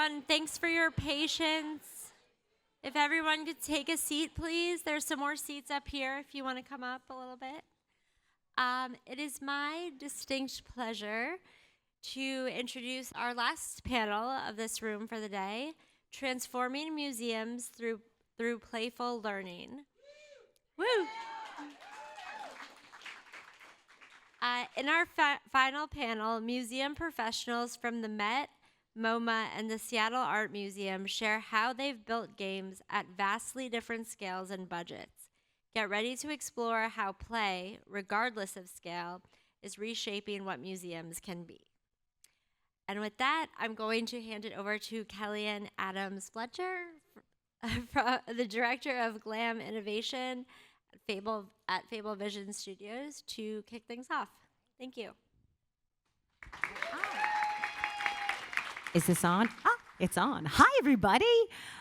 everyone. Thanks for your patience. If everyone could take a seat, please. There's some more seats up here if you want to come up a little bit. It is my distinct pleasure to introduce our last panel of this room for the day, Transforming Museums Through Playful Learning. Woo! In our final panel, museum professionals from the Met, MoMA, and the Seattle Art Museum share how they've built games at vastly different scales and budgets. Get ready to explore how play, regardless of scale, is reshaping what museums can be. And with that, I'm going to hand it over to Kellian Adams Pletcher, the director of GLAM Innovation at FableVision Studios, to kick things off. Thank you. Is this on? It's on. Hi, everybody.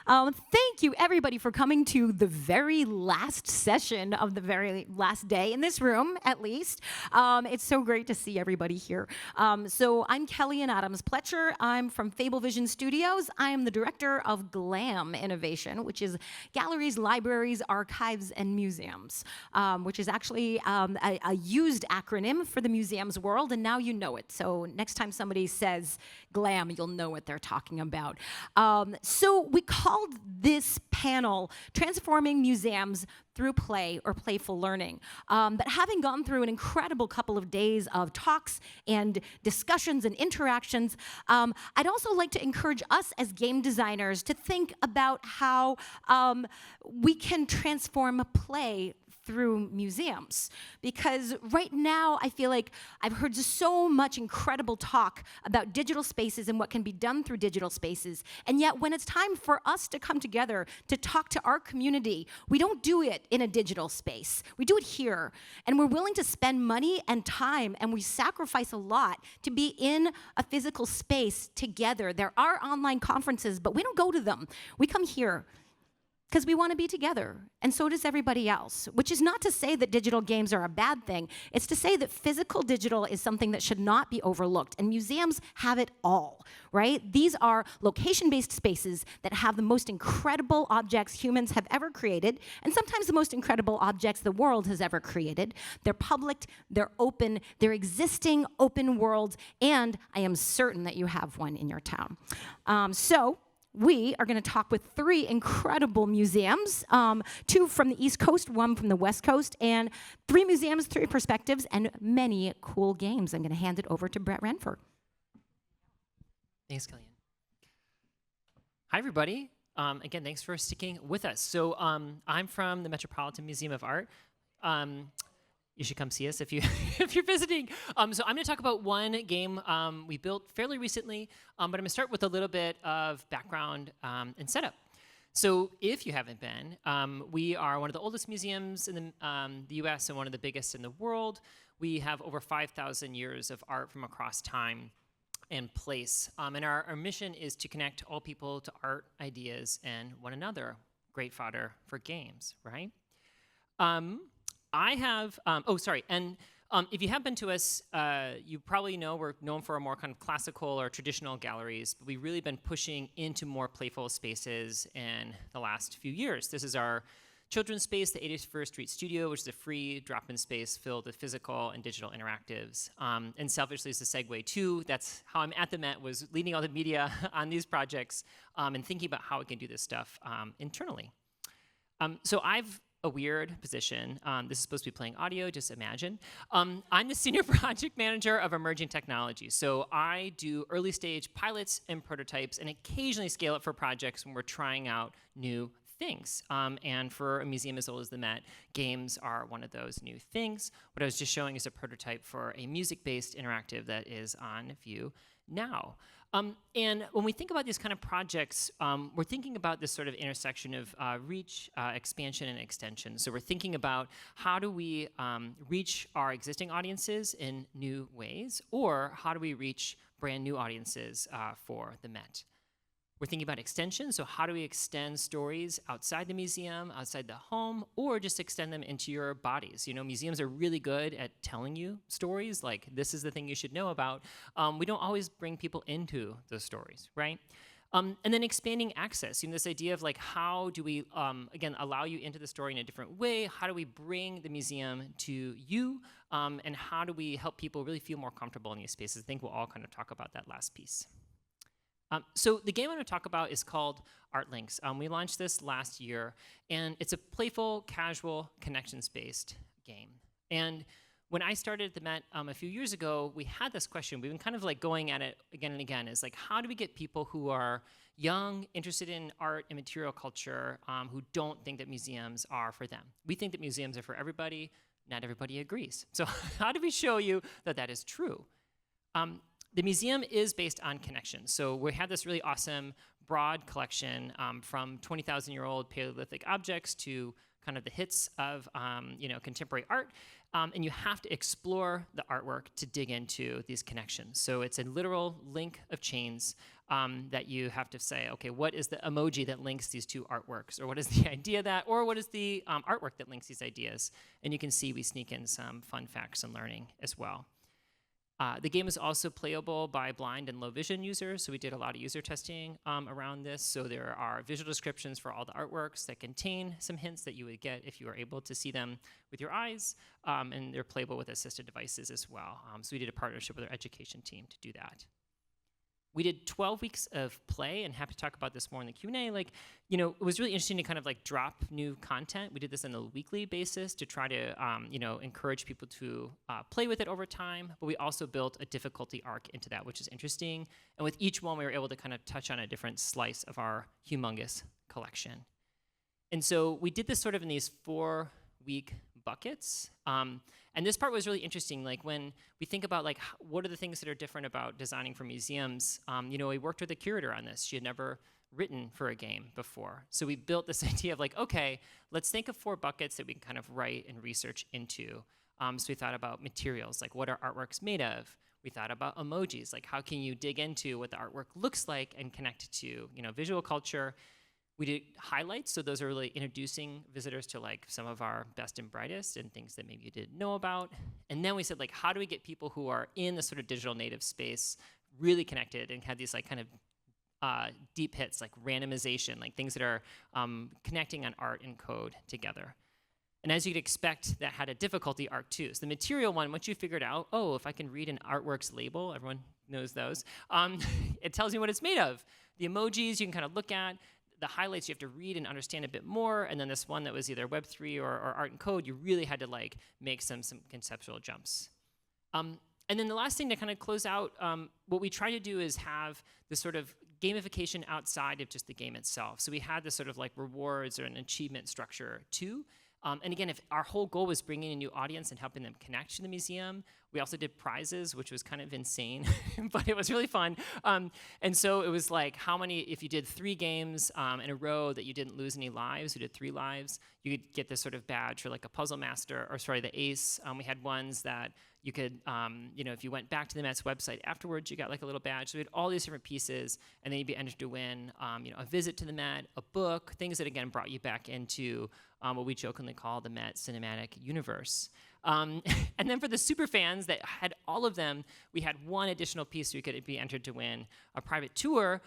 Thank you, everybody, for coming to the very last session of the very last day in this room, at least. It's so great to see everybody here. So I'm Kellian Adams Pletcher. I'm from FableVision Studios. I am the director of GLAM Innovation, which is galleries, libraries, archives, and museums, which is actually a used acronym for the museums world, and now you know it. So next time somebody says GLAM, you'll know what they're talking about. So we called this panel Transforming Museums Through Play or Playful Learning. But having gone through an incredible couple of days of talks and discussions and interactions, I'd also like to encourage us as game designers to think about how we can transform play through museums. Because right now, I feel like I've heard so much incredible talk about digital spaces and what can be done through digital spaces. And yet, when it's time for us to come together to talk to our community, we don't do it in a digital space. We do it here. And we're willing to spend money and time, and we sacrifice a lot to be in a physical space together. There are online conferences, but we don't go to them. We come here because we want to be together, and so does everybody else, which is not to say that digital games are a bad thing. It's to say that physical digital is something that should not be overlooked, and museums have it all, right? These are location-based spaces that have the most incredible objects humans have ever created, and sometimes the most incredible objects the world has ever created. They're public, they're open, they're existing open worlds, and I am certain that you have one in your town. We are going to talk with 3 incredible museums, 2 from the East Coast, 1 from the West Coast, and 3 museums, 3 perspectives, and many cool games. I'm going to hand it over to Brett Renfer. Thanks, Kellian. Hi, everybody. Again, thanks for sticking with us. So I'm from the Metropolitan Museum of Art. You should come see us if you're visiting. So I'm going to talk about one game we built fairly recently, but I'm going to start with a little bit of background and setup. So if you haven't been, we are one of the oldest museums in the U.S. and one of the biggest in the world. We have over 5,000 years of art from across time and place. And our mission is to connect all people to art, ideas, and one another. Great fodder for games, right? I have, if you have been to us, you probably know we're known for our more kind of classical or traditional galleries, but we've really been pushing into more playful spaces in the last few years. This is our children's space, the 81st Street Studio, which is a free drop-in space filled with physical and digital interactives. And selfishly, it's a segue too. That's how I'm at the Met, was leading all the media on these projects and thinking about how we can do this stuff internally. So I've a weird position. This is supposed to be playing audio, just imagine. I'm the senior project manager of emerging technology. So I do early stage pilots and prototypes and occasionally scale up for projects when we're trying out new things. And for a museum as old as the Met, games are one of those new things. What I was just showing is a prototype for a music-based interactive that is on view now. And when we think about these kind of projects, we're thinking about this sort of intersection of reach, expansion, and extension. So we're thinking about how do we reach our existing audiences in new ways, or how do we reach brand new audiences for the Met. We're thinking about extension, so how do we extend stories outside the museum, outside the home, or just extend them into your bodies? You know, museums are really good at telling you stories, like this is the thing you should know about. We don't always bring people into those stories, right? And then expanding access, this idea of like, how do we, again, allow you into the story in a different way? How do we bring the museum to you? And how do we help people really feel more comfortable in these spaces? I think we'll all kind of talk about that last piece. So the game I'm going to talk about is called Art Links. We launched this last year, and it's a playful, casual, connections-based game. And when I started at the Met a few years ago, we had this question. We've been kind of like going at it again and again. Is like, how do we get people who are young, interested in art and material culture, who don't think that museums are for them? We think that museums are for everybody. Not everybody agrees. So how do we show you that that is true? The museum is based on connections. So we have this really awesome, broad collection from 20,000-year-old Paleolithic objects to kind of the hits of contemporary art. And you have to explore the artwork to dig into these connections. So it's a literal link of chains that you have to say, okay, what is the emoji that links these two artworks? Or what is the idea that, or what is the artwork that links these ideas? And you can see we sneak in some fun facts and learning as well. The game is also playable by blind and low vision users, so we did a lot of user testing around this. So there are visual descriptions for all the artworks that contain some hints that you would get if you were able to see them with your eyes, and they're playable with assisted devices as well. So we did a partnership with our education team to do that. We did 12 weeks of play, and happy to talk about this more in the Q&A. It was really interesting to kind of like drop new content. We did this on a weekly basis to try to, encourage people to play with it over time. But we also built a difficulty arc into that, which is interesting. And with each one, we were able to kind of touch on a different slice of our humongous collection. And so we did this sort of in these 4-week buckets. And this part was really interesting. Like when we think about like what are the things that are different about designing for museums, we worked with a curator on this. She had never written for a game before. So we built this idea of like, okay, let's think of 4 buckets that we can kind of write and research into. So we thought about materials, like what are artworks made of? We thought about emojis, like how can you dig into what the artwork looks like and connect it to, visual culture. We did highlights, so those are really introducing visitors to like some of our best and brightest and things that maybe you didn't know about. And then we said, like, how do we get people who are in the sort of digital native space really connected and have these like kind of deep hits, like randomization, like things that are connecting on art and code together. And as you'd expect, that had a difficulty arc too. So the material one, once you figured out, oh, if I can read an artwork's label, everyone knows those, it tells me what it's made of. The emojis you can kind of look at. The highlights you have to read and understand a bit more, and then this one that was either Web3 or art and code, you really had to like make some conceptual jumps. And then the last thing to kind of close out, what we try to do is have this sort of gamification outside of just the game itself. So we had this sort of like rewards or an achievement structure too. And again, if our whole goal was bringing in a new audience and helping them connect to the museum, we also did prizes, which was kind of insane, but it was really fun. And so it was like how many, if you did 3 games in a row that you didn't lose any lives, you did 3 lives, you could get this sort of badge for like a puzzle master, or sorry, the ace. We had ones that you could, if you went back to the Met's website afterwards, you got like a little badge. So we had all these different pieces, and then you'd be entered to win, a visit to the Met, a book, things that again brought you back into what we jokingly call the Met cinematic universe. And then for the super fans that had all of them, we had one additional piece so you could be entered to win a private tour,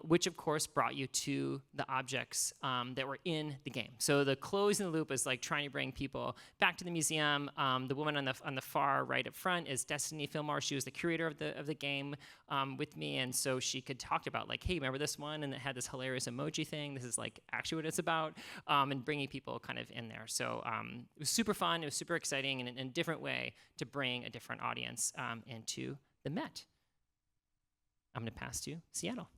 which of course brought you to the objects that were in the game. So the closing the loop is like trying to bring people back to the museum. The woman on the far right up front is Destiny Fillmore. She was the curator of the game with me, and so she could talk about like, hey, remember this one? And it had this hilarious emoji thing. This is like actually what it's about, and bringing people kind of in there. So it was super fun. It was super exciting, and in a different way to bring a different audience into the Met. I'm going to pass to Seattle.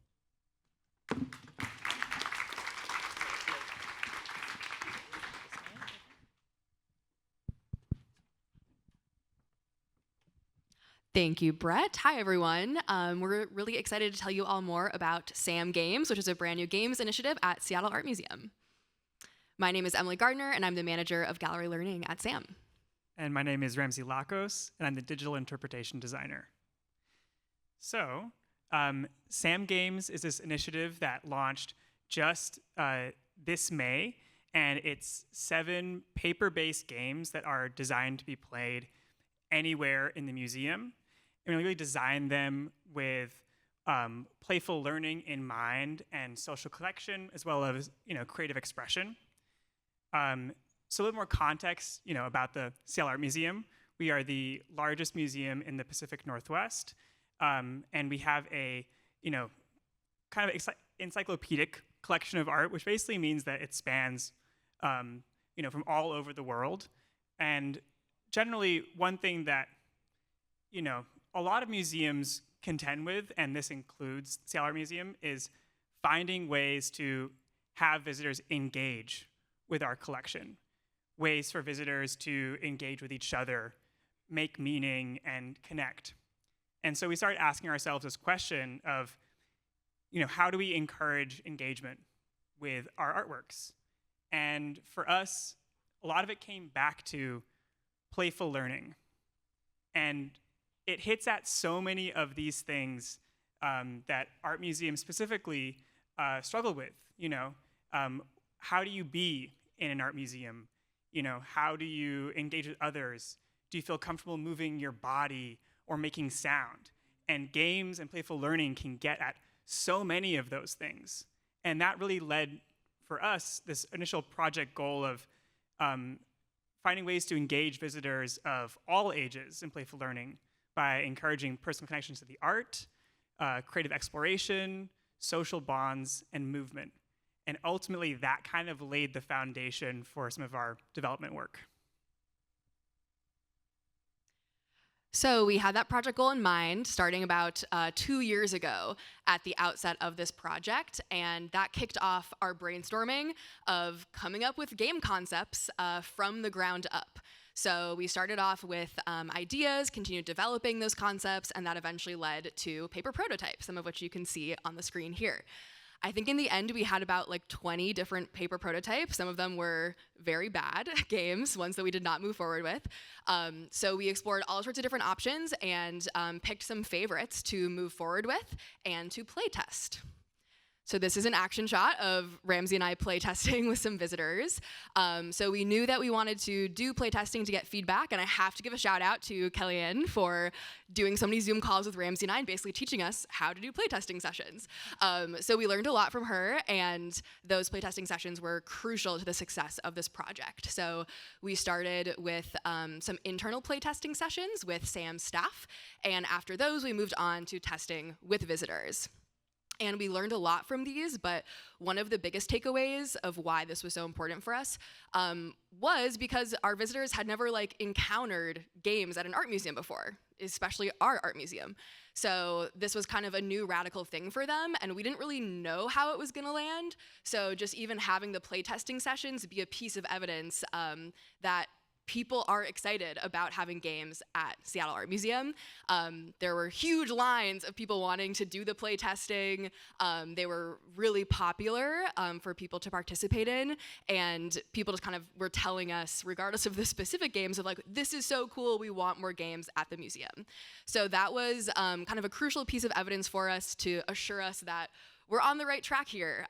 Thank you, Brett. Hi, everyone. We're really excited to tell you all more about SAM Games, which is a brand new games initiative at Seattle Art Museum. My name is Emily Gardner, and I'm the manager of gallery learning at SAM. And my name is Ramzy Lakos, and I'm the digital interpretation designer. So, SAM Games is this initiative that launched just this May, and it's 7 paper-based games that are designed to be played anywhere in the museum. And we really designed them with playful learning in mind and social collection, as well as creative expression. So a little more context, about the Seattle Art Museum. We are the largest museum in the Pacific Northwest, and we have a kind of encyclopedic collection of art, which basically means that it spans from all over the world. And generally, one thing that a lot of museums contend with, and this includes Seattle Art Museum, is finding ways to have visitors engage with our collection, ways for visitors to engage with each other, make meaning, and connect. And so we started asking ourselves this question of, how do we encourage engagement with our artworks? And for us, a lot of it came back to playful learning. And it hits at so many of these things that art museums specifically struggle with. How do you be in an art museum? How do you engage with others? Do you feel comfortable moving your body or making sound? And games and playful learning can get at so many of those things. And that really led, for us, this initial project goal of finding ways to engage visitors of all ages in playful learning by encouraging personal connections to the art, creative exploration, social bonds, and movement. And ultimately, that kind of laid the foundation for some of our development work. So we had that project goal in mind starting about 2 years ago at the outset of this project, and that kicked off our brainstorming of coming up with game concepts from the ground up. So we started off with ideas, continued developing those concepts, and that eventually led to paper prototypes, some of which you can see on the screen here. I think in the end, we had about 20 different paper prototypes. Some of them were very bad games, ones that we did not move forward with. So we explored all sorts of different options and picked some favorites to move forward with and to play test. So this is an action shot of Ramzy and I play testing with some visitors. So we knew that we wanted to do play testing to get feedback, and I have to give a shout out to Kellian for doing so many Zoom calls with Ramzy and I and basically teaching us how to do play testing sessions. So we learned a lot from her, and those play testing sessions were crucial to the success of this project. So we started with some internal play testing sessions with Sam's staff, and after those we moved on to testing with visitors. And we learned a lot from these, but one of the biggest takeaways of why this was so important for us was because our visitors had never encountered games at an art museum before, especially our art museum. So this was kind of a new radical thing for them, and we didn't really know how it was gonna land. So just even having the playtesting sessions be a piece of evidence that people are excited about having games at Seattle Art Museum. There were huge lines of people wanting to do the play testing. They were really popular for people to participate in, and people just kind of were telling us, regardless of the specific games, of this is so cool, we want more games at the museum. So that was kind of a crucial piece of evidence for us to assure us that we're on the right track here,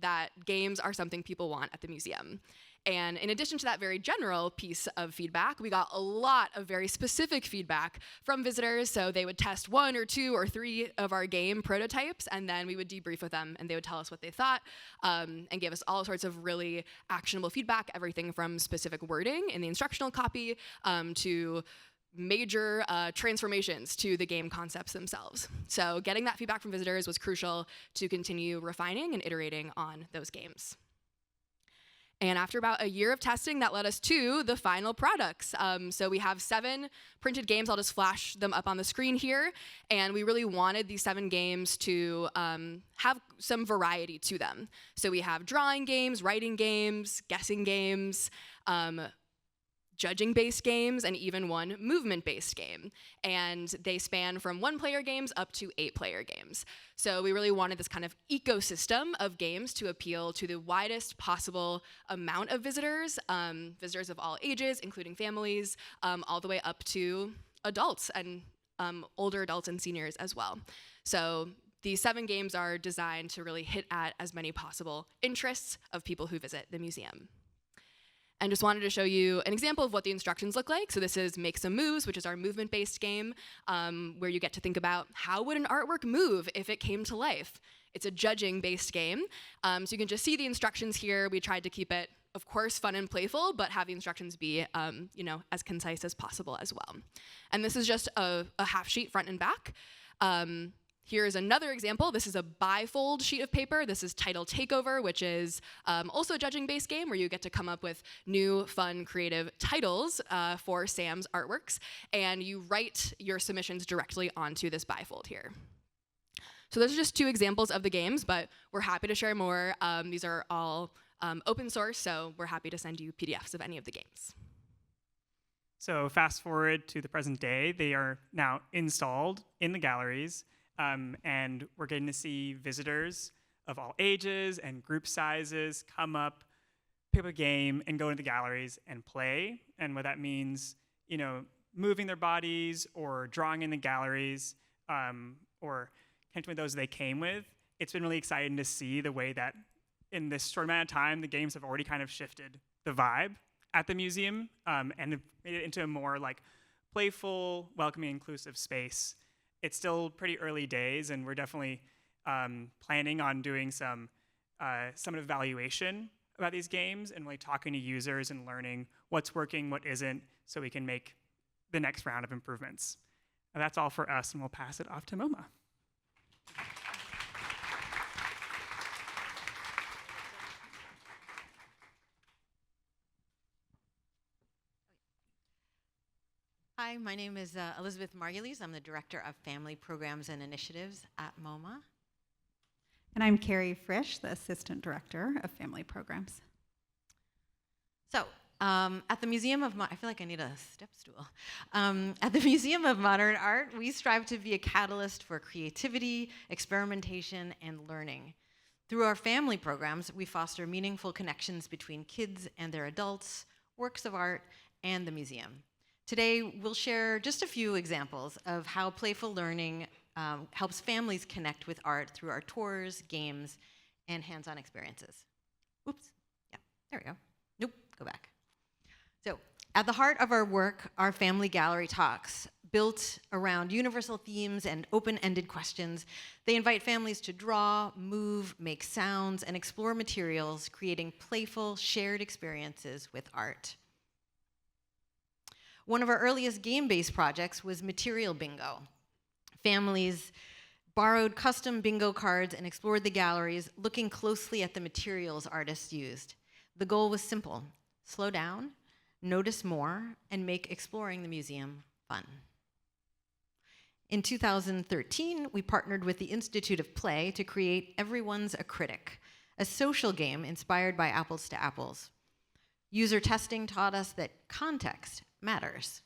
that games are something people want at the museum. And in addition to that very general piece of feedback, we got a lot of very specific feedback from visitors. So they would test 1 or 2 or 3 of our game prototypes, and then we would debrief with them, and they would tell us what they thought and give us all sorts of really actionable feedback, everything from specific wording in the instructional copy to major transformations to the game concepts themselves. So getting that feedback from visitors was crucial to continue refining and iterating on those games. And after about a year of testing, that led us to the final products. So we have 7 printed games. I'll just flash them up on the screen here. And we really wanted these 7 games to have some variety to them. So we have drawing games, writing games, guessing games, judging-based games, and even one movement-based game. And they span from 1-player games up to 8-player games. So we really wanted this kind of ecosystem of games to appeal to the widest possible amount of visitors, visitors of all ages, including families, all the way up to adults and older adults and seniors as well. So these 7 games are designed to really hit at as many possible interests of people who visit the museum. And just wanted to show you an example of what the instructions look like. So this is Make Some Moves, which is our movement-based game, where you get to think about how would an artwork move if it came to life. It's a judging-based game. So you can just see the instructions here. We tried to keep it, of course, fun and playful, but have the instructions be as concise as possible as well. And this is just a half sheet front and back. Here is another example. This is a bifold sheet of paper. This is Title Takeover, which is also a judging-based game where you get to come up with new, fun, creative titles for Sam's artworks, and you write your submissions directly onto this bifold here. So those are just 2 examples of the games, but we're happy to share more. These are all open source, so we're happy to send you PDFs of any of the games. So fast forward to the present day, they are now installed in the galleries. And we're getting to see visitors of all ages and group sizes come up, pick up a game, and go into the galleries and play. And what that means, moving their bodies or drawing in the galleries or connecting with those they came with. It's been really exciting to see the way that in this short amount of time, the games have already kind of shifted the vibe at the museum and have made it into a more playful, welcoming, inclusive space. It's still pretty early days, and we're definitely planning on doing some evaluation about these games and really talking to users and learning what's working, what isn't, so we can make the next round of improvements. And that's all for us, and we'll pass it off to MoMA. Hi, my name is Elizabeth Margulies. I'm the Director of Family Programs and Initiatives at MoMA. And I'm Cari Frisch, the Assistant Director of Family Programs. So, at the Museum of I feel like I need a step stool. At the Museum of Modern Art, we strive to be a catalyst for creativity, experimentation, and learning. Through our family programs, we foster meaningful connections between kids and their adults, works of art, and the museum. Today, we'll share just a few examples of how playful learning helps families connect with art through our tours, games, and hands-on experiences. Oops, yeah, there we go. Nope, go back. So, at the heart of our work are family gallery talks, built around universal themes and open-ended questions. They invite families to draw, move, make sounds, and explore materials, creating playful, shared experiences with art. One of our earliest game-based projects was Material Bingo. Families borrowed custom bingo cards and explored the galleries, looking closely at the materials artists used. The goal was simple: slow down, notice more, and make exploring the museum fun. In 2013, we partnered with the Institute of Play to create Everyone's a Critic, a social game inspired by Apples to Apples. User testing taught us that context matters.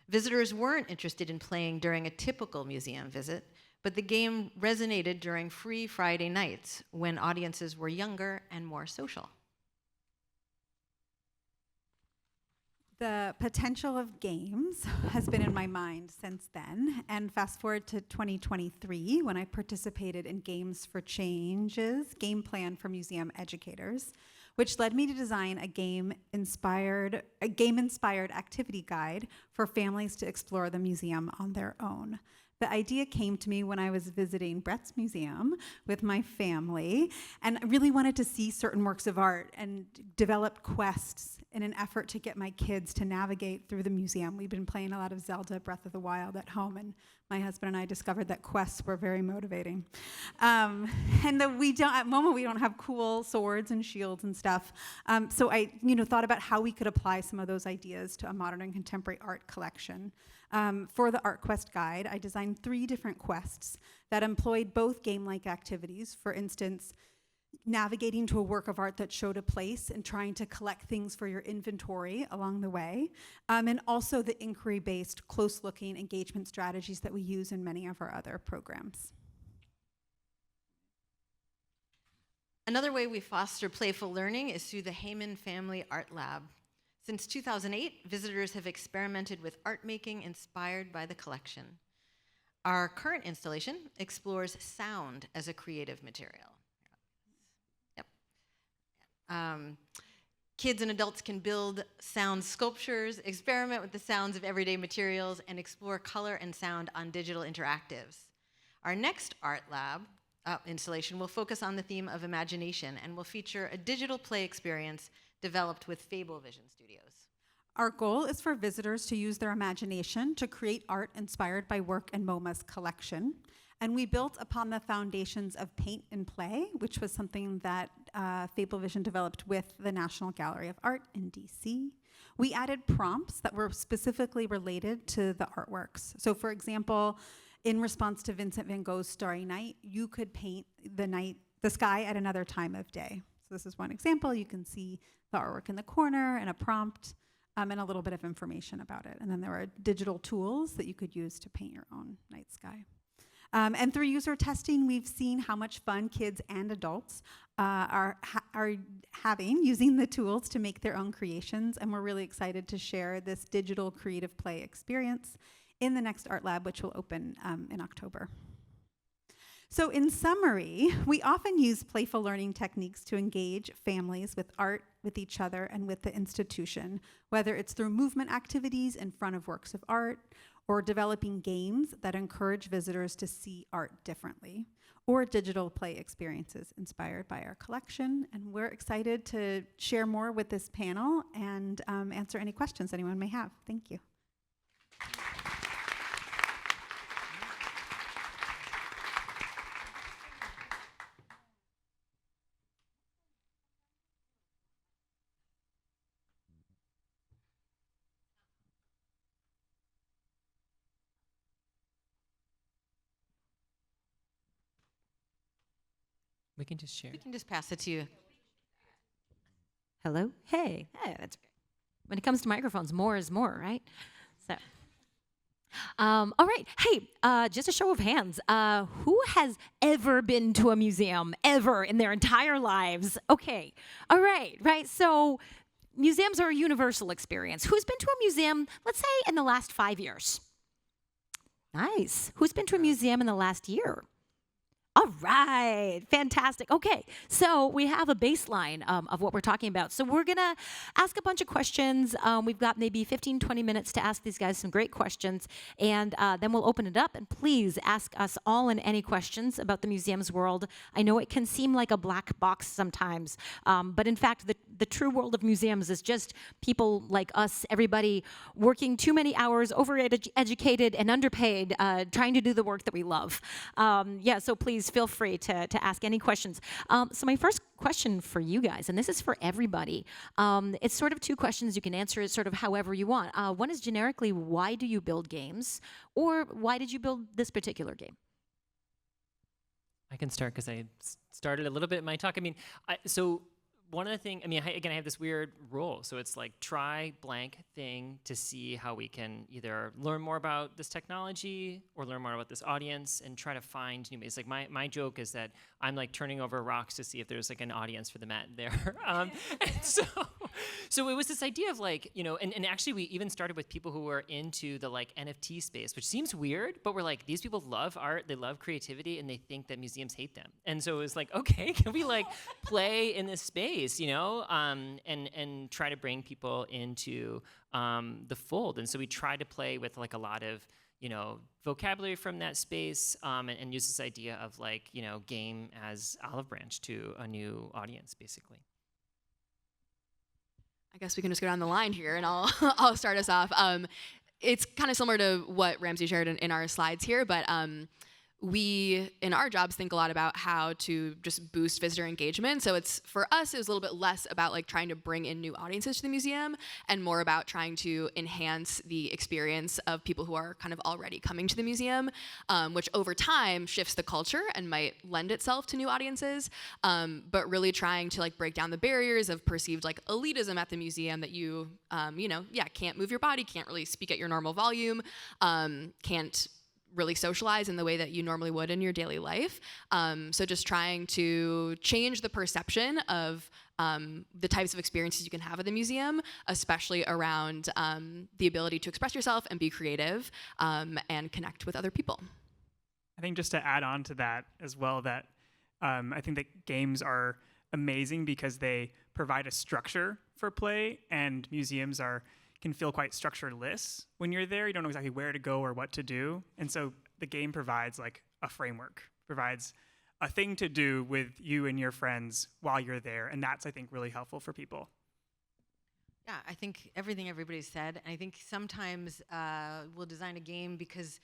Visitors weren't interested in playing during a typical museum visit, but the game resonated during free Friday nights when audiences were younger and more social. The potential of games has been in my mind since then, and fast forward to 2023 when I participated in Games for Change's game plan for museum educators, which led me to design a game-inspired activity guide for families to explore the museum on their own. The idea came to me when I was visiting Brett's museum with my family, and I really wanted to see certain works of art and developed quests in an effort to get my kids to navigate through the museum. We've been playing a lot of Zelda Breath of the Wild at home, and my husband and I discovered that quests were very motivating. And that at MoMA we don't have cool swords and shields and stuff. So I thought about how we could apply some of those ideas to a modern and contemporary art collection. For the Art Quest Guide, I designed 3 different quests that employed both game-like activities. For instance, navigating to a work of art that showed a place and trying to collect things for your inventory along the way, and also the inquiry-based, close-looking engagement strategies that we use in many of our other programs. Another way we foster playful learning is through the Heyman Family Art Lab. Since 2008, visitors have experimented with art making inspired by the collection. Our current installation explores sound as a creative material. Yep. Kids and adults can build sound sculptures, experiment with the sounds of everyday materials, and explore color and sound on digital interactives. Our next art lab installation will focus on the theme of imagination and will feature a digital play experience developed with FableVision Studios. Our goal is for visitors to use their imagination to create art inspired by work in MoMA's collection. And we built upon the foundations of paint and play, which was something that FableVision developed with the National Gallery of Art in DC. We added prompts that were specifically related to the artworks. So for example, in response to Vincent van Gogh's Starry Night, you could paint the sky at another time of day. So this is one example. You can see the artwork in the corner and a prompt and a little bit of information about it. And then there are digital tools that you could use to paint your own night sky. And through user testing, we've seen how much fun kids and adults are having using the tools to make their own creations. And we're really excited to share this digital creative play experience in the next art lab, which will open in October. So in summary, we often use playful learning techniques to engage families with art, with each other, and with the institution, whether it's through movement activities in front of works of art, or developing games that encourage visitors to see art differently, or digital play experiences inspired by our collection. And we're excited to share more with this panel and answer any questions anyone may have. Thank you. We can just share. We can just pass it to you. Hello? Hey, that's great. When it comes to microphones, more is more, right? So, all right. Hey, just a show of hands. Who has ever been to a museum, ever in their entire lives? Okay. All right, right. So museums are a universal experience. Who's been to a museum, let's say, in the last 5 years? Nice. Who's been to a museum in the last year? All right, fantastic. Okay, so we have a baseline of what we're talking about. So we're gonna ask a bunch of questions. We've got maybe 15, 20 minutes to ask these guys some great questions, and then we'll open it up. And please ask us all and any questions about the museum's world. I know it can seem like a black box sometimes, but in fact, the true world of museums is just people like us, everybody working too many hours, over-educated and underpaid, trying to do the work that we love. Yeah, so please feel free to ask any questions. So my first question for you guys, and this is for everybody, it's sort of two questions. You can answer it sort of however you want. One is generically, why do you build games? Or why did you build this particular game? I can start because I started a little bit in my talk. I mean, so one of the things, I mean, again, I have this weird rule. So it's like try blank thing to see how we can either learn more about this technology or learn more about this audience and try to find new ways. Like my joke is that I'm like turning over rocks to see if there's like an audience for the Met there. And so it was this idea of like, you know, and actually we even started with people who were into the like NFT space, which seems weird, but we're like, these people love art, they love creativity, and they think that museums hate them. And so it was like, okay, can we like play in this space? You know, and try to bring people into the fold. And so we try to play with like a lot of, you know, vocabulary from that space and use this idea of like, you know, game as olive branch to a new audience, basically. I guess we can just go down the line here, and I'll start us off. It's kind of similar to what Ramzy shared in our slides here, but we, in our jobs, think a lot about how to just boost visitor engagement. So for us, it was a little bit less about like trying to bring in new audiences to the museum and more about trying to enhance the experience of people who are kind of already coming to the museum, which over time shifts the culture and might lend itself to new audiences, but really trying to like break down the barriers of perceived like elitism at the museum that you know, can't move your body, can't really speak at your normal volume, can't really socialize in the way that you normally would in your daily life. So just trying to change the perception of the types of experiences you can have at the museum, especially around the ability to express yourself and be creative and connect with other people. I think just to add on to that as well, that I think that games are amazing because they provide a structure for play, and museums can feel quite structureless when you're there. You don't know exactly where to go or what to do. And so the game provides like a framework, provides a thing to do with you and your friends while you're there. And that's, I think, really helpful for people. Yeah, I think everything everybody said. And I think sometimes we'll design a game because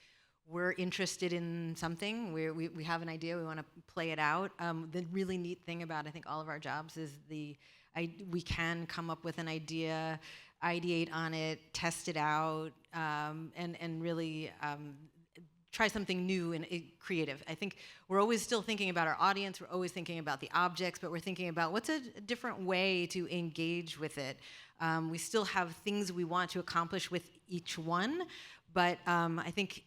we're interested in something. We have an idea, we want to play it out. The really neat thing about, I think, all of our jobs is we can come up with an idea, ideate on it, test it out, and really try something new and creative. I think we're always still thinking about our audience, we're always thinking about the objects, but we're thinking about what's a different way to engage with it. We still have things we want to accomplish with each one, but I think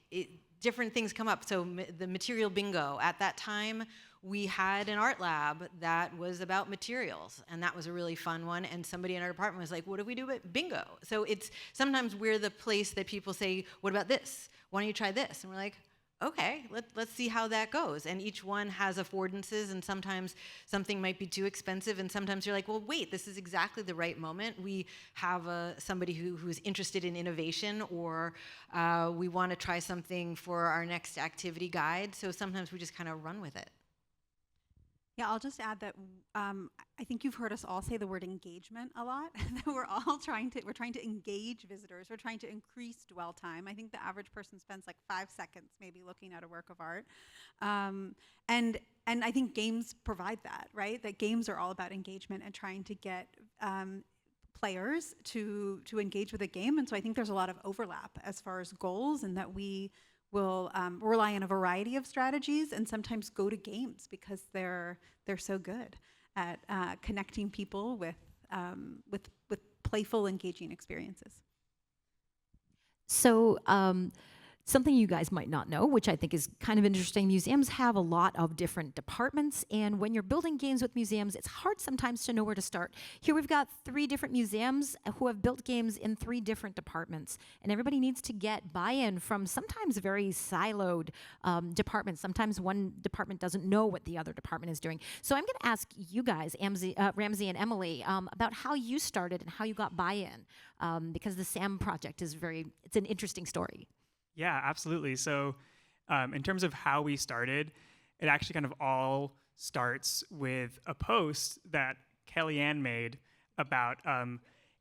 different things come up. So the material bingo, at that time, we had an art lab that was about materials, and that was a really fun one. And somebody in our department was like, what if we do bingo? So sometimes we're the place that people say, what about this? Why don't you try this? And we're like, okay, let's see how that goes. And each one has affordances, and sometimes something might be too expensive, and sometimes you're like, well, wait, this is exactly the right moment. We have somebody who's interested in innovation, or we want to try something for our next activity guide. So sometimes we just kind of run with it. Yeah, I'll just add that I think you've heard us all say the word engagement a lot. That we're trying to engage visitors. We're trying to increase dwell time. I think the average person spends like 5 seconds maybe looking at a work of art, and I think games provide that, right? That games are all about engagement and trying to get players to engage with a game. And so I think there's a lot of overlap as far as goals, and that we will rely on a variety of strategies and sometimes go to games because they're so good at connecting people with playful, engaging experiences. So something you guys might not know, which I think is kind of interesting, museums have a lot of different departments, and when you're building games with museums, it's hard sometimes to know where to start. Here we've got 3 different museums who have built games in 3 different departments, and everybody needs to get buy-in from sometimes very siloed departments. Sometimes one department doesn't know what the other department is doing. So I'm going to ask you guys, Ramzy and Emily, about how you started and how you got buy-in, because the SAM project it's an interesting story. Yeah, absolutely. So in terms of how we started, it actually kind of all starts with a post that Kellian made about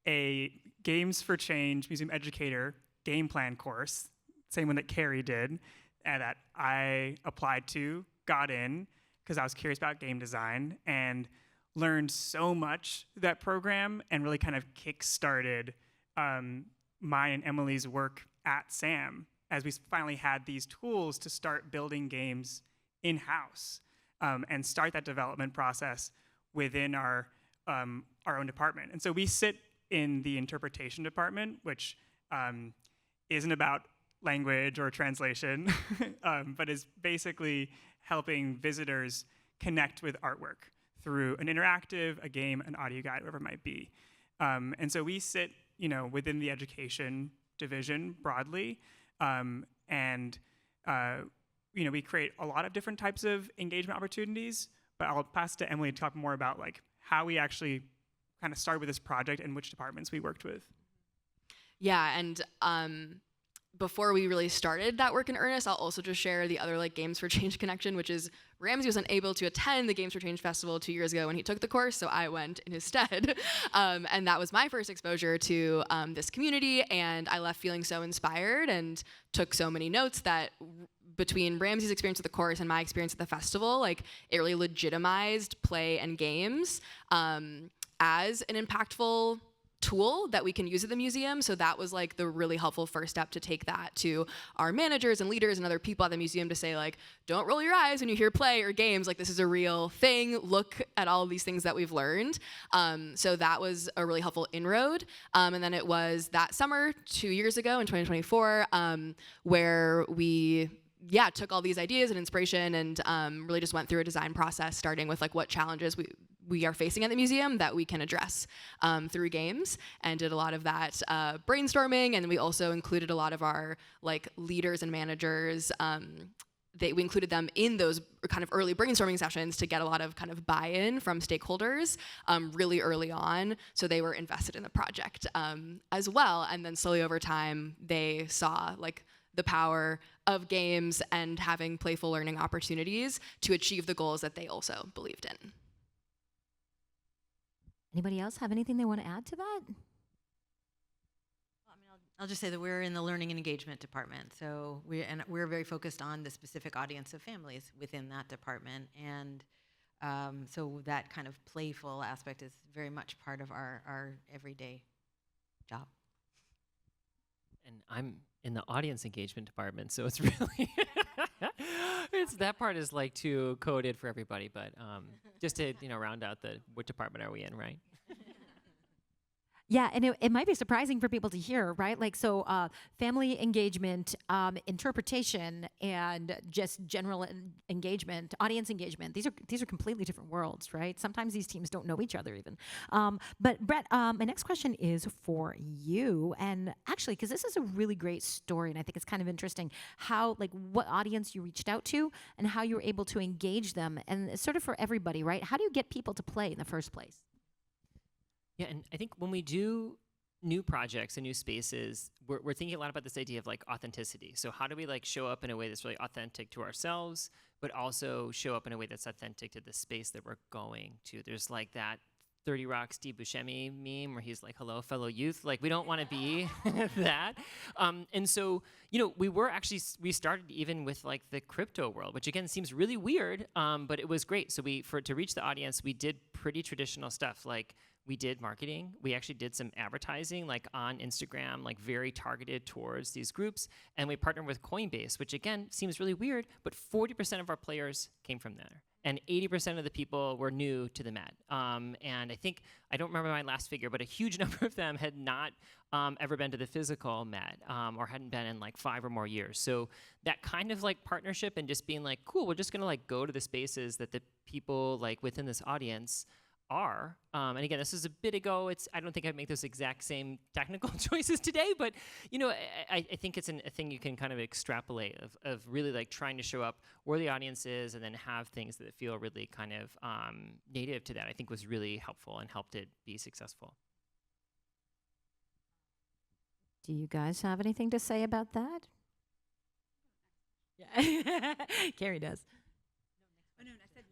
a Games for Change Museum Educator game plan course, same one that Cari did, and that I applied to, got in, because I was curious about game design, and learned so much through that program, and really kind of kick-started mine and Emily's work at SAM, as we finally had these tools to start building games in-house and start that development process within our own department. And so we sit in the interpretation department, which isn't about language or translation, but is basically helping visitors connect with artwork through an interactive, a game, an audio guide, whatever it might be. And so we sit, within the education division broadly, we create a lot of different types of engagement opportunities, but I'll pass to Emily to talk more about like how we actually kind of started with this project and which departments we worked with. Yeah, and before we really started that work in earnest, I'll also just share the other like Games for Change connection, which is Ramzy was unable to attend the Games for Change Festival 2 years ago when he took the course, so I went in his stead. And that was my first exposure to this community, and I left feeling so inspired and took so many notes that between Ramzy's experience with the course and my experience at the festival, like it really legitimized play and games as an impactful tool that we can use at the museum. So that was like the really helpful first step to take that to our managers and leaders and other people at the museum to say like, don't roll your eyes when you hear play or games, like this is a real thing. Look at all of these things that we've learned. So that was a really helpful inroad. And then it was that summer 2 years ago in 2024 where we took all these ideas and inspiration and really just went through a design process starting with like what challenges we are facing at the museum that we can address through games, and did a lot of that brainstorming. And we also included a lot of our like leaders and managers we included them in those kind of early brainstorming sessions to get a lot of kind of buy-in from stakeholders really early on, so they were invested in the project as well. And then slowly over time, they saw like the power of games and having playful learning opportunities to achieve the goals that they also believed in. Anybody else have anything they want to add to that? I'll just say that we're in the learning and engagement department, so we're very focused on the specific audience of families within that department, and so that kind of playful aspect is very much part of our everyday job. And I'm in the audience engagement department, so it's really that part is like too coded for everybody. But just to round out what department are we in, right? Yeah, and it might be surprising for people to hear, right? Like, so family engagement, interpretation, and just general engagement, audience engagement. These are completely different worlds, right? Sometimes these teams don't know each other even. But Brett, my next question is for you, and actually, because this is a really great story, and I think it's kind of interesting how, like, what audience you reached out to and how you were able to engage them, and it's sort of for everybody, right? How do you get people to play in the first place? Yeah, and I think when we do new projects and new spaces, we're thinking a lot about this idea of like authenticity. So how do we like show up in a way that's really authentic to ourselves, but also show up in a way that's authentic to the space that we're going to? There's like that 30 Rock Steve Buscemi meme where he's like, hello, fellow youth. Like, we don't want to be that. And so, we started even with like the crypto world, which again seems really weird, but it was great. So to reach the audience, we did pretty traditional stuff. Like, we did marketing. We actually did some advertising, like on Instagram, like very targeted towards these groups. And we partnered with Coinbase, which again seems really weird, but 40% of our players came from there. And 80% of the people were new to the Met. And I don't remember my last figure, but a huge number of them had not ever been to the physical Met or hadn't been in like 5 or more years. So that kind of like partnership and just being like, cool, we're just gonna like go to the spaces that the people like within this audience are. And again, this is a bit ago. I don't think I'd make those exact same technical choices today, but I think it's a thing you can kind of extrapolate of really like trying to show up where the audience is and then have things that feel really kind of native to that. I think was really helpful and helped it be successful. Do you guys have anything to say about that? Yeah, Cari does.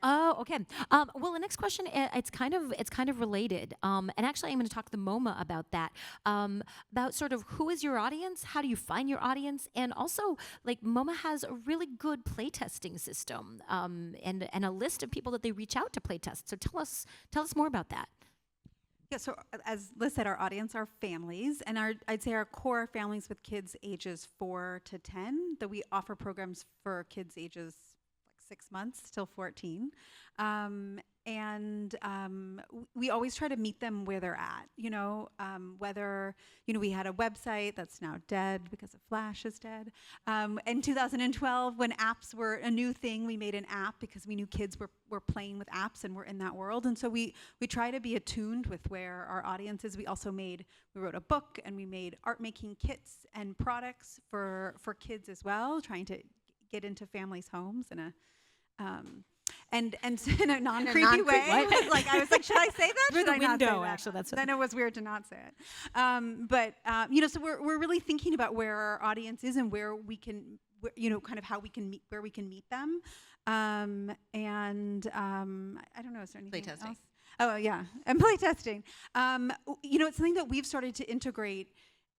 Oh, okay. Well, the next question, it's kind of related. And actually, I'm going to talk to MoMA about that. About sort of who is your audience, how do you find your audience, and also like MoMA has a really good playtesting system, and a list of people that they reach out to playtest. So tell us more about that. Yeah, so as Liz said, our audience are families, and I'd say our core families with kids ages 4 to 10, that we offer programs for kids ages 6 months till 14. We always try to meet them where they're at, whether, we had a website that's now dead because of Flash is dead. In 2012, when apps were a new thing, we made an app because we knew kids were playing with apps and were in that world. And so we try to be attuned with where our audience is. We also we wrote a book and we made art making kits and products for kids as well, trying to get into families' homes in a and in a non-creepy way. I was like, should I say that? Through should the I not say window, that? actually, that's then it was weird to not say it. So we're really thinking about where our audience is and where we can, kind of how we can meet, where we can meet them. I don't know, is there anything Playtesting. else? Oh yeah, and playtesting. It's something that we've started to integrate.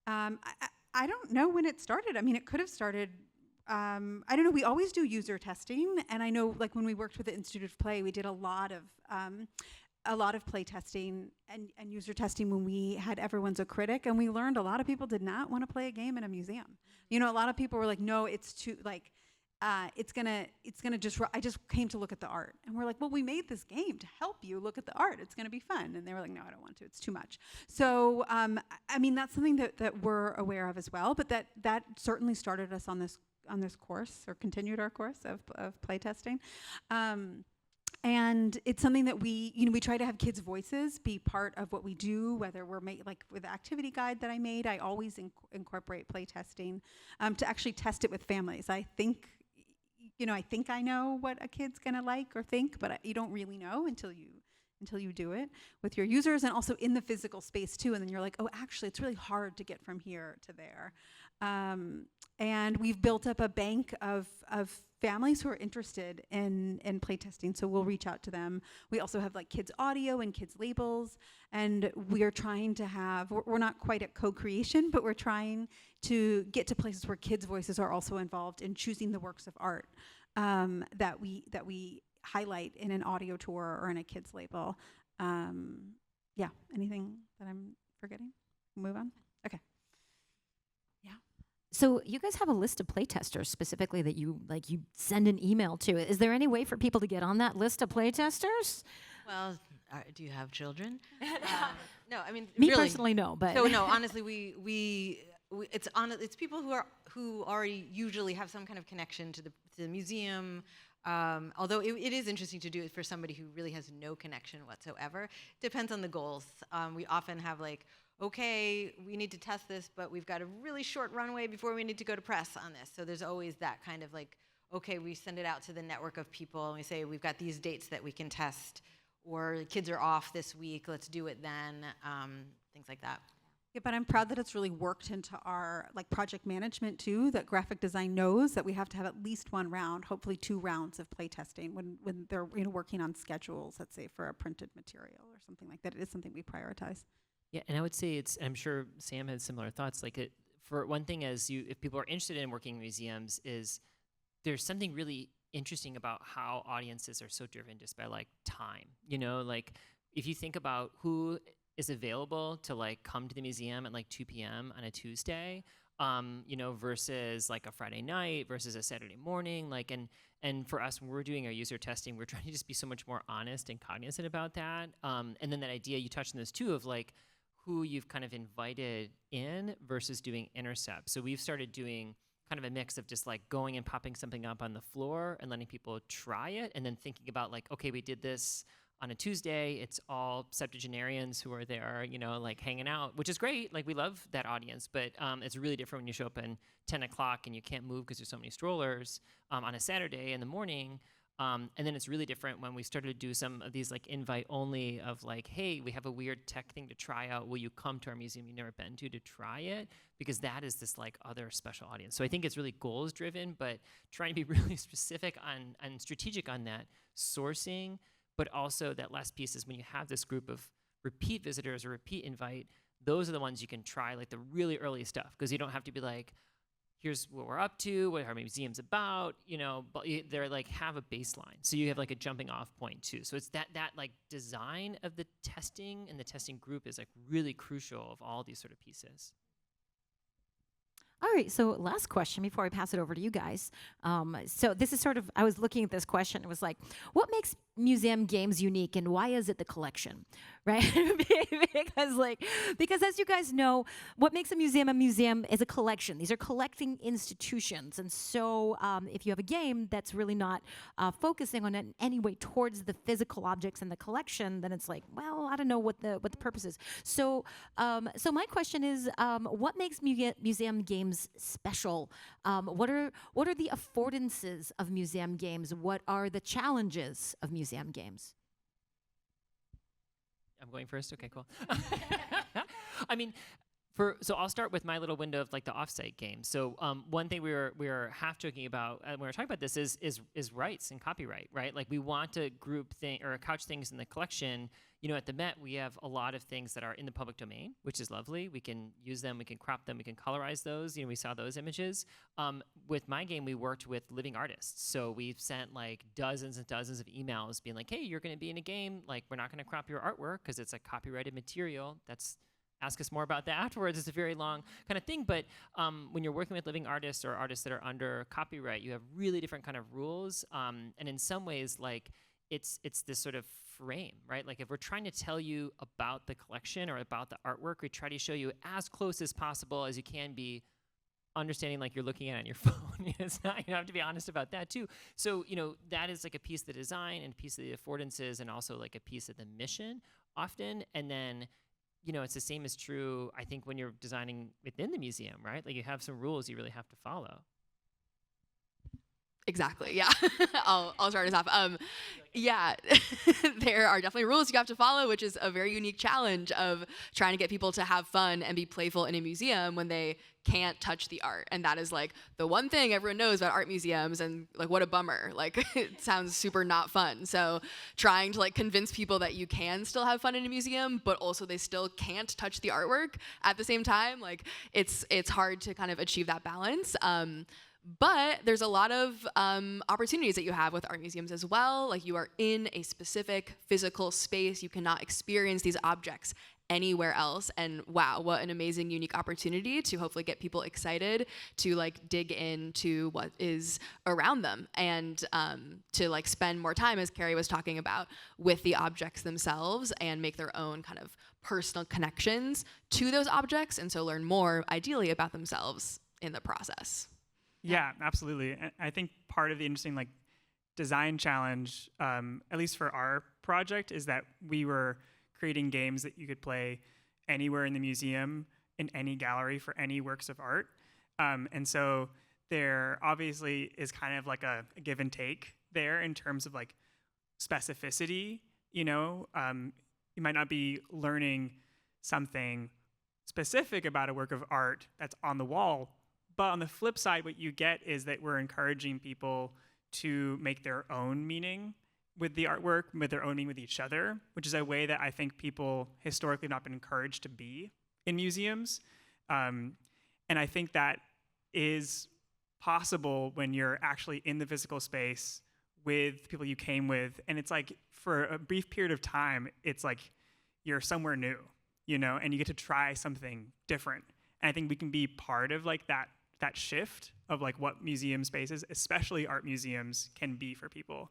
I don't know when it started. I mean, it could have started. I don't know. We always do user testing, and I know, like when we worked with the Institute of Play, we did a lot of play testing and user testing when we had Everyone's a Critic, and we learned a lot of people did not want to play a game in a museum. A lot of people were like, no, it's too it's gonna just. I just came to look at the art, and we're like, well, we made this game to help you look at the art. It's gonna be fun, and they were like, no, I don't want to. It's too much. So, that's something that we're aware of as well. But that certainly started us on this course, or continued our course of playtesting. And it's something that we try to have kids' voices be part of what we do, whether we're like with the activity guide that I made, I always incorporate playtesting to actually test it with families. I think I think I know what a kid's gonna like or think, but you don't really know until you do it with your users, and also in the physical space too. And then you're like, oh, actually, it's really hard to get from here to there. And we've built up a bank of families who are interested in playtesting, so we'll reach out to them. We also have like kids audio and kids labels, and we're trying to have, we're not quite at co-creation, but we're trying to get to places where kids' voices are also involved in choosing the works of art that we highlight in an audio tour or in a kids label. Yeah, anything that I'm forgetting? Move on? Okay. So you guys have a list of playtesters specifically that you send an email to. Is there any way for people to get on that list of playtesters? Well, do you have children? No, I mean, Me really. personally, no. But So no, honestly, it's people who already usually have some kind of connection to the museum. Although it is interesting to do it for somebody who really has no connection whatsoever. Depends on the goals. We often have like, okay, we need to test this, but we've got a really short runway before we need to go to press on this. So there's always that kind of like, okay, we send it out to the network of people and we say, we've got these dates that we can test, or kids are off this week, let's do it then, things like that. Yeah, but I'm proud that it's really worked into our like project management too, that graphic design knows that we have to have at least one round, hopefully 2 rounds of playtesting when they're working on schedules, let's say for a printed material or something like that. It is something we prioritize. Yeah, and I would say I'm sure Sam has similar thoughts. Like, for one thing, if people are interested in working in museums, is there's something really interesting about how audiences are so driven just by like time. Like if you think about who is available to like come to the museum at like 2 p.m. on a Tuesday, versus like a Friday night versus a Saturday morning, like and for us when we're doing our user testing, we're trying to just be so much more honest and cognizant about that. And then that idea you touched on this too of like who you've kind of invited in versus doing intercept. So we've started doing kind of a mix of just like going and popping something up on the floor and letting people try it, and then thinking about like, okay, we did this on a Tuesday, it's all septuagenarians who are there, like hanging out, which is great. Like we love that audience, but it's really different when you show up at 10 o'clock and you can't move because there's so many strollers on a Saturday in the morning. And then it's really different when we started to do some of these like invite only of like, hey, we have a weird tech thing to try out. Will you come to our museum you've never been to try it? Because that is this like other special audience. So I think it's really goals driven, but trying to be really specific and strategic on that sourcing. But also that last piece is when you have this group of repeat visitors or repeat invite, those are the ones you can try like the really early stuff, because you don't have to be like, here's what we're up to, what our museum's about, but they're like have a baseline. So you have like a jumping off point too. So it's that like design of the testing and the testing group is like really crucial of all these sort of pieces. All right, so last question before I pass it over to you guys. So this is sort of, I was looking at this question, it was like, what makes museum games unique and why is it the collection, right? because as you guys know, what makes a museum is a collection. These are collecting institutions. And so if you have a game that's really not focusing on it in any way towards the physical objects in the collection, then it's like, well, I don't know what the purpose is. So my question is, what makes museum games special? What are the affordances of museum games? What are the challenges of museum games? I'm going first? Okay, cool. I mean, so I'll start with my little window of like the offsite game. So one thing we were half joking about when we were talking about this is rights and copyright, right? Like we want to group couch things in the collection. At the Met, we have a lot of things that are in the public domain, which is lovely. We can use them, we can crop them, we can colorize those. We saw those images. With my game, we worked with living artists. So we've sent like dozens and dozens of emails being like, hey, you're going to be in a game. Like, we're not going to crop your artwork because it's a copyrighted material. Ask us more about that afterwards. It's a very long kind of thing. But when you're working with living artists or artists that are under copyright, you have really different kind of rules. And in some ways, like, it's this sort of frame, right? Like if we're trying to tell you about the collection or about the artwork, we try to show you as close as possible as you can be, understanding like you're looking at it on your phone. It's not, you have to be honest about that too. So, that is like a piece of the design and a piece of the affordances and also like a piece of the mission often. And then, it's the same is true, I think, when you're designing within the museum, right? Like you have some rules you really have to follow. Exactly. Yeah. I'll start us off. Yeah, there are definitely rules you have to follow, which is a very unique challenge of trying to get people to have fun and be playful in a museum when they can't touch the art. And that is like the one thing everyone knows about art museums, and like what a bummer. Like it sounds super not fun. So trying to like convince people that you can still have fun in a museum, but also they still can't touch the artwork at the same time, like it's hard to kind of achieve that balance. But there's a lot of opportunities that you have with art museums as well. Like you are in a specific physical space. You cannot experience these objects anywhere else. And wow, what an amazing, unique opportunity to hopefully get people excited to like dig into what is around them and to like spend more time, as Cari was talking about, with the objects themselves and make their own kind of personal connections to those objects. And so learn more, ideally, about themselves in the process. Yeah, absolutely. And I think part of the interesting like design challenge, at least for our project, is that we were creating games that you could play anywhere in the museum, in any gallery, for any works of art. And so there obviously is kind of like a give and take there in terms of like specificity. You know, you might not be learning something specific about a work of art that's on the wall. But on the flip side, what you get is that we're encouraging people to make their own meaning with the artwork, with their own meaning with each other, which is a way that I think people historically have not been encouraged to be in museums. And I think that is possible when you're actually in the physical space with people you came with. And it's like, for a brief period of time, it's like you're somewhere new, you know, and you get to try something different. And I think we can be part of like that shift of like what museum spaces, especially art museums, can be for people.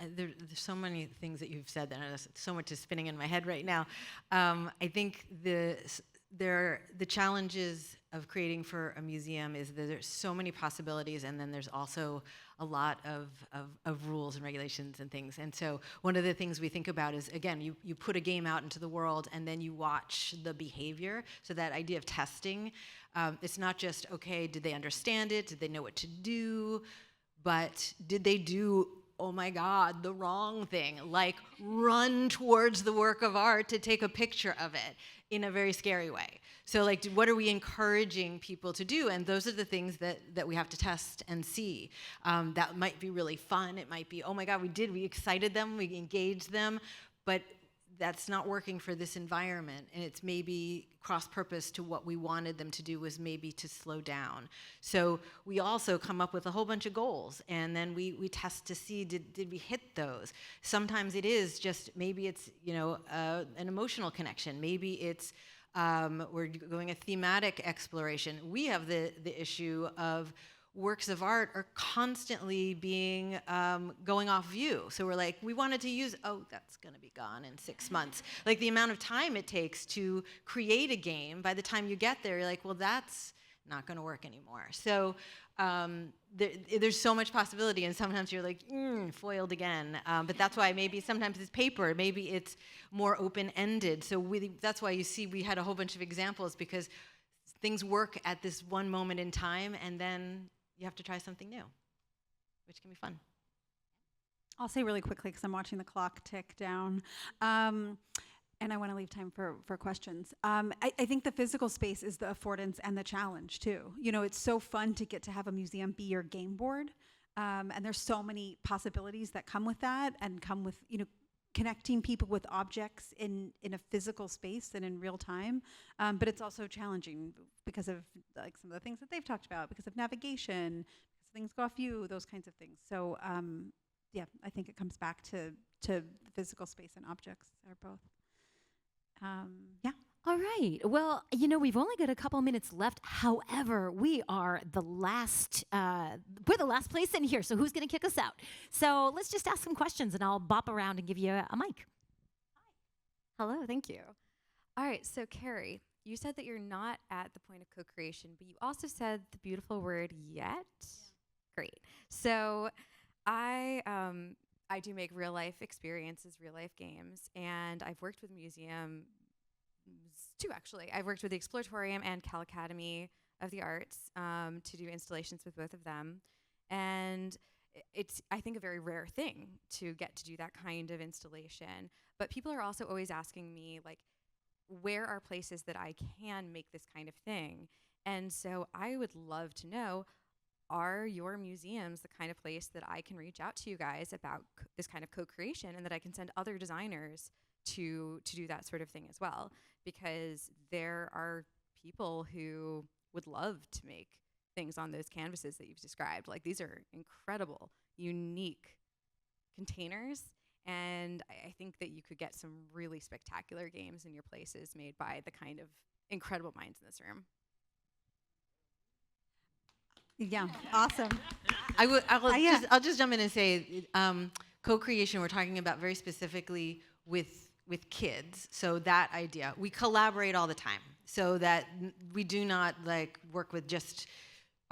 There's so many things that you've said, and so much is spinning in my head right now. I think the challenges of creating for a museum is that there's so many possibilities, and then there's also a lot of rules and regulations and things. And so one of the things we think about is, again, you put a game out into the world and then you watch the behavior. So that idea of testing, it's not just, okay, did they understand it? Did they know what to do? But did they do, oh my God, the wrong thing, like run towards the work of art to take a picture of it in a very scary way? So like, what are we encouraging people to do? And those are the things that we have to test and see. That might be really fun. It might be, oh my God, we excited them, we engaged them, but that's not working for this environment, and it's maybe cross-purpose to what we wanted them to do was maybe to slow down. So we also come up with a whole bunch of goals, and then we test to see, did we hit those? Sometimes it is just, maybe it's, you know, an emotional connection. Maybe it's, we're going a thematic exploration. We have the issue of works of art are constantly being going off view. So we're like, we wanted to use, oh, that's gonna be gone in 6 months. Like the amount of time it takes to create a game, by the time you get there, you're like, well, that's not gonna work anymore. So there's so much possibility, and sometimes you're like, foiled again. But that's why maybe sometimes it's paper, maybe it's more open-ended. So that's why you see we had a whole bunch of examples, because things work at this one moment in time, and then you have to try something new, which can be fun. I'll say really quickly, because I'm watching the clock tick down. And I want to leave time for questions. I think the physical space is the affordance and the challenge too. You know, it's so fun to get to have a museum be your game board. And there's so many possibilities that come with that, and come with, you know, connecting people with objects in a physical space and in real time. But it's also challenging because of like some of the things that they've talked about, because of navigation, because things go off view, those kinds of things. So yeah, I think it comes back to the physical space and objects are both. Yeah. All right. Well, you know, we've only got a couple minutes left. However, we are the last, we're the last place in here. So who's going to kick us out? So let's just ask some questions, and I'll bop around and give you a mic. Hi. Hello. Thank you. All right. So Cari, you said that you're not at the point of co-creation, but you also said the beautiful word yet. Yeah. Great. So I do make real life experiences, real life games, and I've worked with museums too, actually. I've worked with the Exploratorium and Cal Academy of the Arts to do installations with both of them. And it's, I think, a very rare thing to get to do that kind of installation. But people are also always asking me, like, where are places that I can make this kind of thing? And so I would love to know, are your museums the kind of place that I can reach out to you guys about this kind of co-creation, and that I can send other designers to do that sort of thing as well? Because there are people who would love to make things on those canvases that you've described. Like, these are incredible, unique containers, and I think that you could get some really spectacular games in your places made by the kind of incredible minds in this room. Yeah, awesome. I'll just jump in and say, co-creation, we're talking about very specifically with kids. So that idea, we collaborate all the time, so that we do not like work with just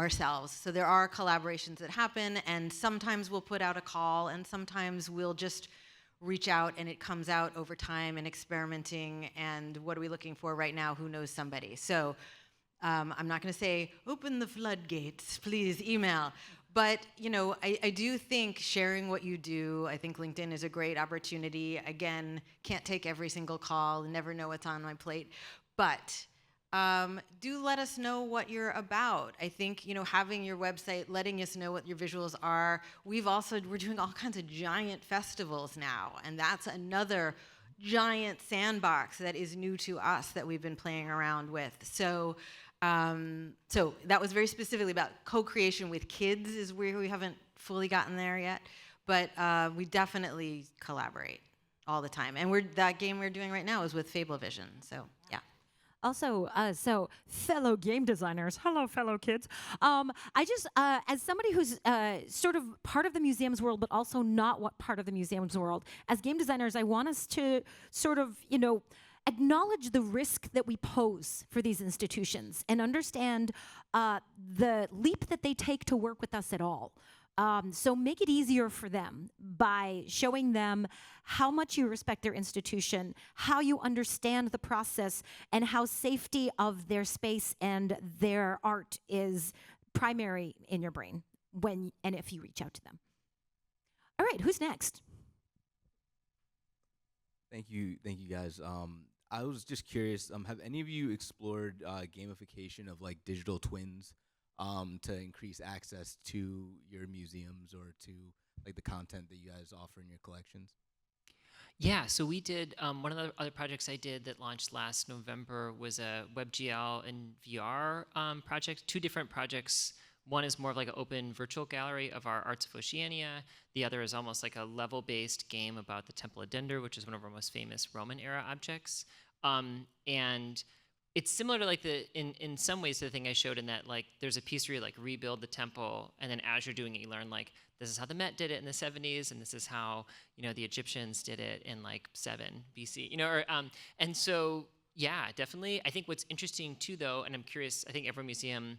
ourselves. So there are collaborations that happen, and sometimes we'll put out a call, and sometimes we'll just reach out, and it comes out over time and experimenting. And what are we looking for right now? Who knows somebody? So I'm not going to say open the floodgates, please email. But I do think sharing what you do, I think LinkedIn is a great opportunity. Again, can't take every single call, never know what's on my plate. But do let us know what you're about. I think, having your website, letting us know what your visuals are. We're doing all kinds of giant festivals now, and that's another giant sandbox that is new to us that we've been playing around with. So that was very specifically about co-creation with kids, is where we haven't fully gotten there yet, but we definitely collaborate all the time. And that game we're doing right now is with FableVision, so yeah. Also, so fellow game designers, hello, fellow kids. I just, as somebody who's sort of part of the museum's world, but also not what part of the museum's world, as game designers, I want us to sort of, acknowledge the risk that we pose for these institutions and understand the leap that they take to work with us at all. So make it easier for them by showing them how much you respect their institution, how you understand the process, and how safety of their space and their art is primary in your brain when and if you reach out to them. All right, who's next? Thank you guys. I was just curious, have any of you explored gamification of like digital twins to increase access to your museums or to like the content that you guys offer in your collections? Yeah, so we did, one of the other projects I did that launched last November was a WebGL and VR project, 2 different projects. One is more of like an open virtual gallery of our arts of Oceania. The other is almost like a level-based game about the Temple of Dender, which is one of our most famous Roman-era objects. And it's similar to like in some ways to the thing I showed, in that like there's a piece where you like rebuild the temple, and then as you're doing it, you learn like this is how the Met did it in the 70s, and this is how the Egyptians did it in like 7 BC. And so yeah, definitely. I think what's interesting too, though, and I'm curious, I think every museum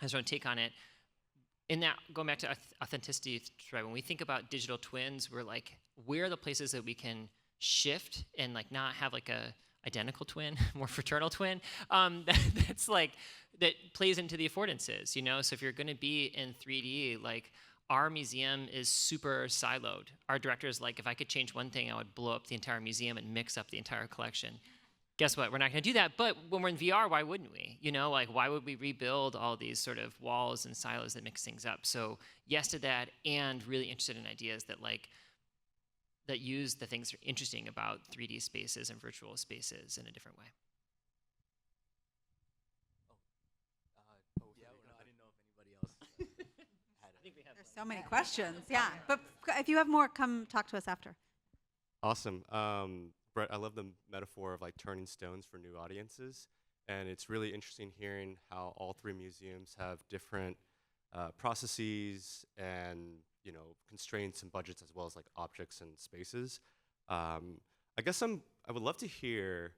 has their own take on it. In that, going back to authenticity, right? When we think about digital twins, we're like, where are the places that we can shift and like not have like a identical twin, more fraternal twin, that's like, that plays into the affordances, So if you're going to be in 3D, like our museum is super siloed. Our director is like, if I could change one thing, I would blow up the entire museum and mix up the entire collection. Guess what? We're not going to do that. But when we're in VR, why wouldn't we? Like, why would we rebuild all these sort of walls and silos that mix things up? So yes to that, and really interested in ideas that like that use the things that are interesting about 3D spaces and virtual spaces in a different way. I didn't know if anybody else had it. I think we have There's so many questions. Yeah, but if you have more, come talk to us after. Awesome. Brett, I love the metaphor of like turning stones for new audiences. And it's really interesting hearing how all 3 museums have different processes and constraints and budgets, as well as like objects and spaces. I guess I would love to hear,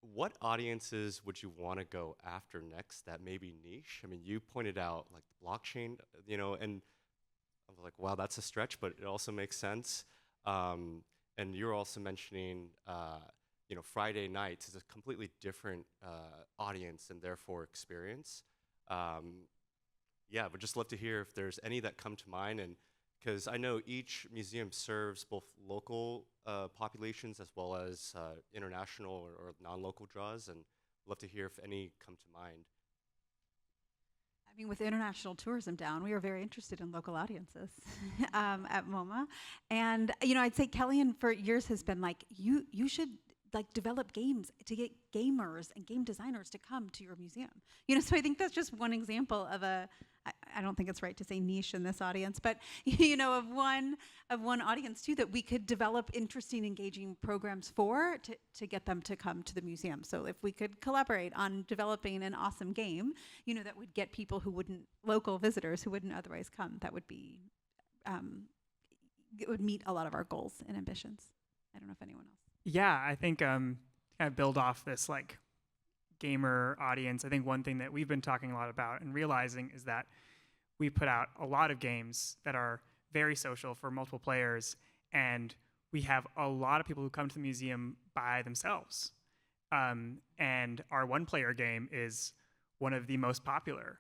what audiences would you want to go after next that may be niche? I mean, you pointed out like blockchain, and I was like, wow, that's a stretch, but it also makes sense. And you're also mentioning, Friday nights is a completely different audience and therefore experience. yeah, would just love to hear if there's any that come to mind, and because I know each museum serves both local populations as well as international or non-local draws, and love to hear if any come to mind. I mean, with international tourism down, we are very interested in local audiences at MoMA. And, you know, I'd say Kellian for years has been like, you should like develop games to get gamers and game designers to come to your museum. You know, so I think that's just one example of I don't think it's right to say niche in this audience, but you know, of one audience too that we could develop interesting, engaging programs for to get them to come to the museum. So if we could collaborate on developing an awesome game, you know, that would get people local visitors who wouldn't otherwise come, that would be, it would meet a lot of our goals and ambitions. I don't know if anyone else. Yeah, I think kind of build off this like gamer audience. I think one thing that we've been talking a lot about and realizing is that we put out a lot of games that are very social for multiple players, and we have a lot of people who come to the museum by themselves. And our one-player game is one of the most popular,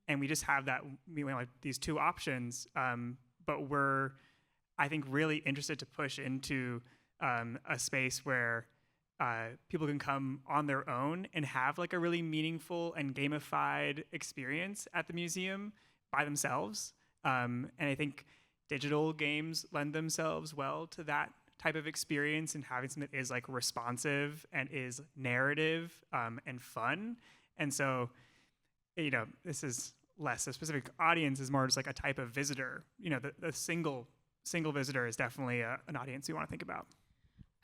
and we just have that like these two options. But we're, I think, really interested to push into a space where people can come on their own and have like a really meaningful and gamified experience at the museum by themselves. And I think digital games lend themselves well to that type of experience, and having something that is like responsive and is narrative and fun. And so, you know, this is less a specific audience, is more just like a type of visitor. You know, the single visitor is definitely an audience we want to think about.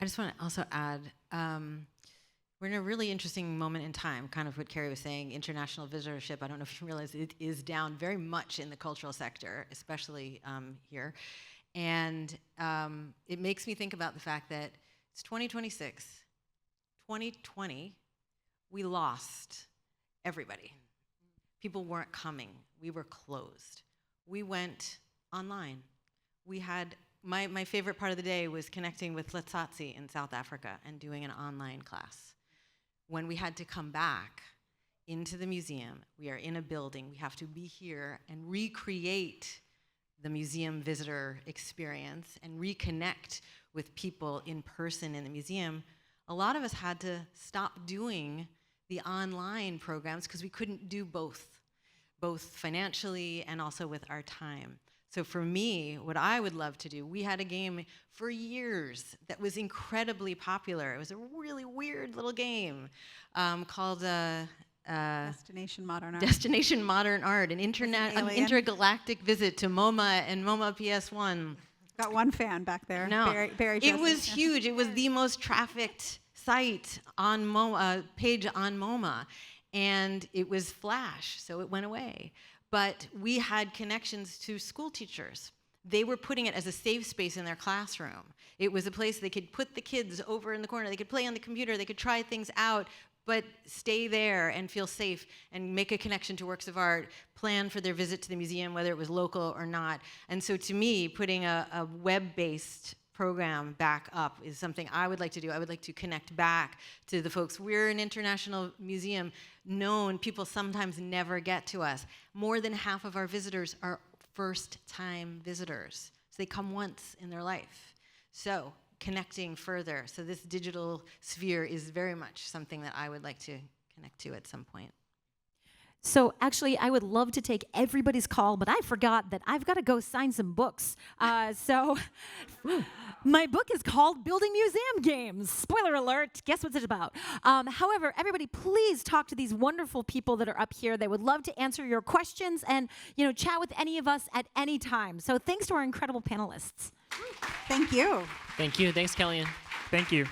I just want to also add, we're in a really interesting moment in time, kind of what Cari was saying, international visitorship. I don't know if you realize it is down very much in the cultural sector, especially here. And it makes me think about the fact that it's 2026. 2020, we lost everybody. People weren't coming. We were closed. We went online. We had my favorite part of the day was connecting with Letsatsi in South Africa and doing an online class. When we had to come back into the museum, we are in a building, we have to be here and recreate the museum visitor experience and reconnect with people in person in the museum. A lot of us had to stop doing the online programs because we couldn't do both financially and also with our time. So for me, what I would love to do, we had a game for years that was incredibly popular. It was a really weird little game called Destination Modern Art. Destination Modern Art, an intergalactic visit to MoMA and MoMA PS1. Got one fan back there. No, Barry it was huge. It was the most trafficked site on MoMA, page on MoMA, and it was Flash, so it went away. But we had connections to school teachers. They were putting it as a safe space in their classroom. It was a place they could put the kids over in the corner. They could play on the computer. They could try things out, but stay there and feel safe and make a connection to works of art, plan for their visit to the museum, whether it was local or not. And so to me, putting a web-based program back up is something I would like to do. I would like to connect back to the folks. We're an international museum, known, people sometimes never get to us. More than half of our visitors are first-time visitors. So they come once in their life. So connecting further. So this digital sphere is very much something that I would like to connect to at some point. So actually, I would love to take everybody's call, but I forgot that I've got to go sign some books. So my book is called Building Museum Games. Spoiler alert, guess what it's about? However, everybody, please talk to these wonderful people that are up here. They would love to answer your questions and, you know, chat with any of us at any time. So thanks to our incredible panelists. Thank you. Thank you. Thanks, Kellian. Thank you.